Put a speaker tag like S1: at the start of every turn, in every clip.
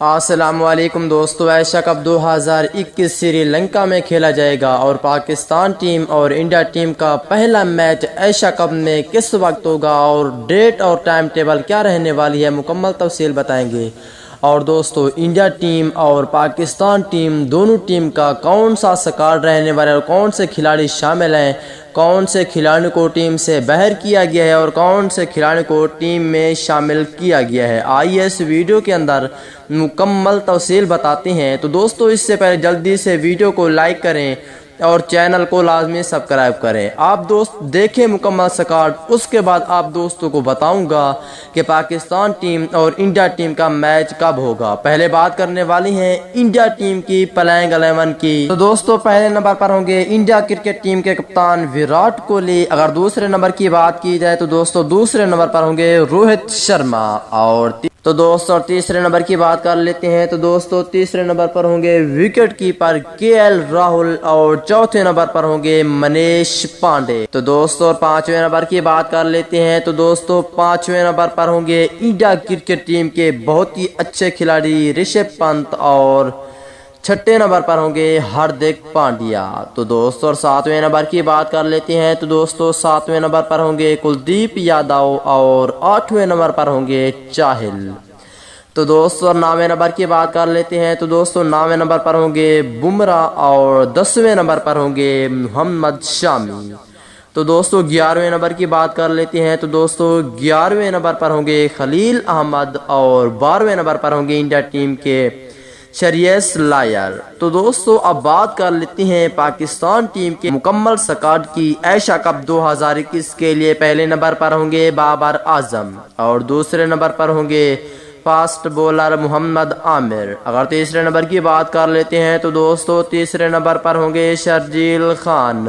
S1: السلام علیکم دوستو، ایشیا کپ 2021 سری لنکا میں کھیلا جائے گا اور پاکستان ٹیم اور انڈیا ٹیم کا پہلا میچ ایشیا کپ میں کس وقت ہوگا اور ڈیٹ اور ٹائم ٹیبل کیا رہنے والی ہے، مکمل تفصیل بتائیں گے۔ اور دوستو، انڈیا ٹیم اور پاکستان ٹیم دونوں ٹیم کا کون سا اسکواڈ رہنے والا ہے اور کون سے کھلاڑی شامل ہیں، کون سے کھلاڑیوں کو ٹیم سے باہر کیا گیا ہے اور کون سے کھلاڑیوں کو ٹیم میں شامل کیا گیا ہے، آئیے اس ویڈیو کے اندر مکمل تفصیل بتاتے ہیں۔ تو دوستو، اس سے پہلے جلدی سے ویڈیو کو لائک کریں اور چینل کو لازمی سبسکرائب کریں۔ آپ دوست دیکھیں مکمل اسکواڈ، اس کے بعد آپ دوستوں کو بتاؤں گا کہ پاکستان ٹیم اور انڈیا ٹیم کا میچ کب ہوگا۔ پہلے بات کرنے والی ہیں انڈیا ٹیم کی پلینگ 11 کی۔ تو دوستو، پہلے نمبر پر ہوں گے انڈیا کرکٹ ٹیم کے کپتان وراٹ کوہلی۔ اگر دوسرے نمبر کی بات کی جائے تو دوستو دوسرے نمبر پر ہوں گے روہت شرما۔ اور تو دوستو تیسرے نمبر کی بات کر لیتے ہیں تو دوستو تیسرے نمبر پر ہوں گے وکٹ کیپر KL راہل اور چوتھے نمبر پر ہوں گے منیش پانڈے۔ تو دوستو پانچویں نمبر کی بات کر لیتے ہیں تو دوستو پانچویں نمبر پر ہوں گے انڈیا کرکٹ ٹیم کے بہت ہی اچھے کھلاڑی رشبھ پنت اور چھٹے نمبر پر ہوں گے ہاردک پانڈیا۔ تو دوستو ساتویں نمبر کی بات کر لیتے ہیں تو دوستو ساتویں نمبر پر ہوں گے کلدیپ یادو اور آٹھویں نمبر پر ہوں گے چاہل۔ تو دوستو نویں نمبر کی بات کر لیتے ہیں تو دوستو نویں نمبر پر ہوں گے بمراہ اور 10ویں نمبر پر ہوں گے محمد شامی۔ تو دوستو 11ویں نمبر کی بات کر لیتے ہیں تو دوستو 11ویں نمبر پر ہوں گے خلیل احمد اور 12ویں نمبر پر ہوں گے انڈیا ٹیم کے شرییس لائر۔ تو دوستو اب بات کر لیتے ہیں پاکستان ٹیم کے مکمل اسکواڈ کی ایشیا کپ 2021 کے لیے۔ پہلے نمبر پر ہوں گے بابر اعظم اور دوسرے نمبر پر ہوں گے فاسٹ بولر محمد عامر۔ اگر تیسرے نمبر کی بات کر لیتے ہیں تو دوستو تیسرے نمبر پر ہوں گے شرجیل خان۔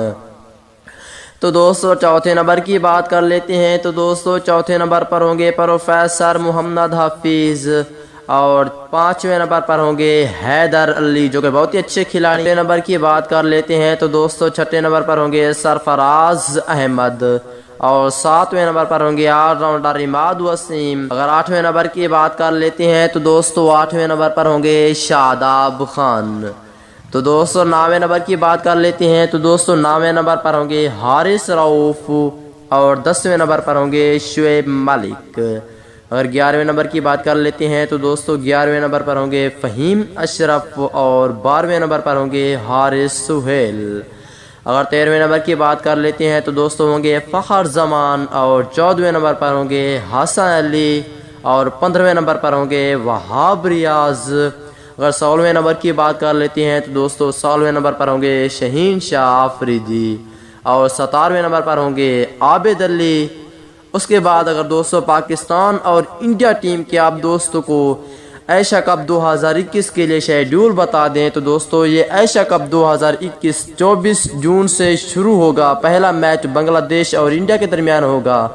S1: تو دوستو چوتھے نمبر کی بات کر لیتے ہیں تو دوستو چوتھے نمبر پر ہوں گے پروفیسر محمد حفیظ اور پانچویں نمبر پر ہوں گے حیدر علی جو کہ بہت ہی اچھے کھلاڑی۔ چھٹے نمبر کی بات کر لیتے ہیں تو دوستو چھٹے نمبر پر ہوں گے سرفراز احمد اور ساتویں نمبر پر ہوں گے آل راؤنڈر عماد وسیم۔ اگر آٹھویں نمبر کی بات کر لیتے ہیں تو دوستو آٹھویں نمبر پر ہوں گے شاداب خان۔ تو دوستو نویں نمبر کی بات کر لیتے ہیں تو دوستو نویں نمبر پر ہوں گے حارث رؤوف اور 10ویں نمبر پر ہوں گے شعیب ملک۔ اگر 11ویں نمبر کی بات کر لیتے ہیں تو دوستو 11ویں نمبر پر ہوں گے فہیم اشرف اور 12ویں نمبر پر ہوں گے حارث سہیل۔ اگر 13ویں نمبر کی بات کر لیتے ہیں تو دوستو ہوں گے فخر زمان اور 14ویں نمبر پر ہوں گے حسن علی اور 15ویں نمبر پر ہوں گے وہاب ریاض۔ اگر 16ویں نمبر کی بات کر لیتے ہیں تو دوستو 16ویں نمبر پر ہوں گے شہین شاہ آفریدی اور 17ویں نمبر پر ہوں گے عابد علی۔ اس کے بعد اگر دوستو پاکستان اور انڈیا ٹیم کے آپ دوستوں کو ایشیا کپ 2021 کے لیے شیڈیول بتا دیں تو دوستو یہ ایشیا کپ 2021 24 جون سے شروع ہوگا۔ پہلا میچ بنگلہ دیش اور انڈیا کے درمیان ہوگا،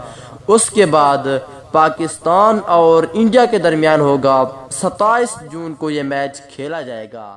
S1: اس کے بعد پاکستان اور انڈیا کے درمیان ہوگا۔ 27 جون کو یہ میچ کھیلا جائے گا۔